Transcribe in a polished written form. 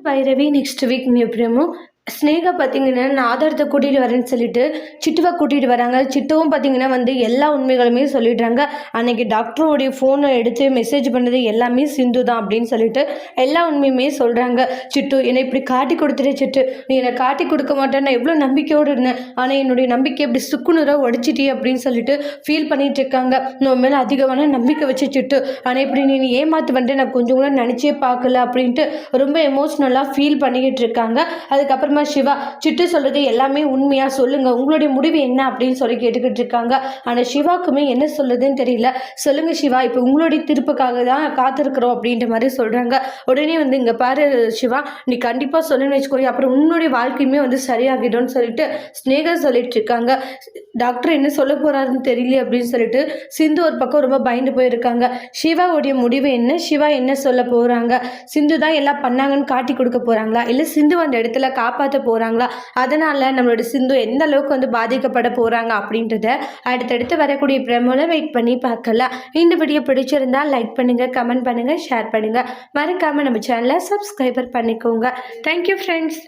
Bhairavi next week எப்படியுமோ Sneha பார்த்தீங்கன்னா நான் ஆதாரத்தை கூட்டிகிட்டு வரேன்னு சொல்லிட்டு சிட்டுவை கூட்டிகிட்டு வராங்க. சிட்டுவும் பார்த்தீங்கன்னா வந்து எல்லா உண்மைகளுமே சொல்லிடுறாங்க. அன்னைக்கு டாக்டரோடைய ஃபோனை எடுத்து மெசேஜ் பண்ணது எல்லாமே சிந்து தான் அப்படின்னு சொல்லிட்டு எல்லா உண்மையுமே சொல்கிறாங்க. சிட்டு என்னை இப்படி காட்டி கொடுத்துட்டு சிட்டு, நீ என்னை காட்டி கொடுக்க மாட்டேன், நான் எவ்வளோ நம்பிக்கையோடு இருந்தேன், ஆனால் என்னுடைய நம்பிக்கை இப்படி சுக்குநூறாக உடச்சிட்டி அப்படின்னு சொல்லிட்டு ஃபீல் பண்ணிட்டு இருக்காங்க. நான் மேலே அதிகமான நம்பிக்கை வச்சு சிட்டு, ஆனால் இப்படி நீ ஏமாத்து வந்துட்டு நான் கொஞ்சம் கூட நினச்சே பார்க்கல அப்படின்ட்டு ரொம்ப எமோஷ்னலாக ஃபீல் பண்ணிக்கிட்டு இருக்காங்க. அதுக்கப்புறமா சிவா, சிட்டு சொல்றது எல்லாமே உண்மையா சொல்லுங்க, உங்களுடைய முடிவு என்ன அப்படின்னு சொல்லி கேட்டுக்கிட்டு இருக்காங்க. ஆனா சிவாக்குமே என்ன சொல்லுதுன்னு தெரியல. சொல்லுங்க சிவா, இப்போ உங்களுடைய திருப்புக்காக தான் காத்திருக்கிறோம் அப்படின்ற மாதிரி சொல்றாங்க. உடனே வந்து இங்க பாரு சிவா, நீ கண்டிப்பா சொல்லுன்னு வச்சுக்கோங்க, அப்புறம் உன்னுடைய வாழ்க்கையுமே வந்து சரியாகிடும்னு சொல்லிட்டு ஸ்னேகா சொல்லிட்டு இருக்காங்க. டாக்டர் என்ன சொல்ல போறாருன்னு தெரியல அப்படின்னு சொல்லிட்டு சிந்து ஒரு பக்கம் ரொம்ப பயந்து போயிருக்காங்க. சிவாவுடைய முடிவு என்ன, சிவா என்ன சொல்ல போறாங்க, சிந்து தான் எல்லாம் பண்ணாங்கன்னு காட்டி கொடுக்க போறாங்களா, இல்ல சிந்து அந்த இடத்துல காப்பாற்ற போறாங்களா, அதனால நம்மளோட சிந்து எந்த அளவுக்கு வந்து பாதிக்கப்பட போறாங்க அப்படின்றத அடுத்தடுத்து வரக்கூடிய பிரமோல வெயிட் பண்ணி பார்க்கலாம். இந்த வீடியோ பிடிச்சிருந்தா லைக் பண்ணுங்க, கமெண்ட் பண்ணுங்க, ஷேர் பண்ணுங்க, மறக்காம நம்ம சேனலை சப்ஸ்கிரைபர் பண்ணிக்கோங்க. Thank you friends.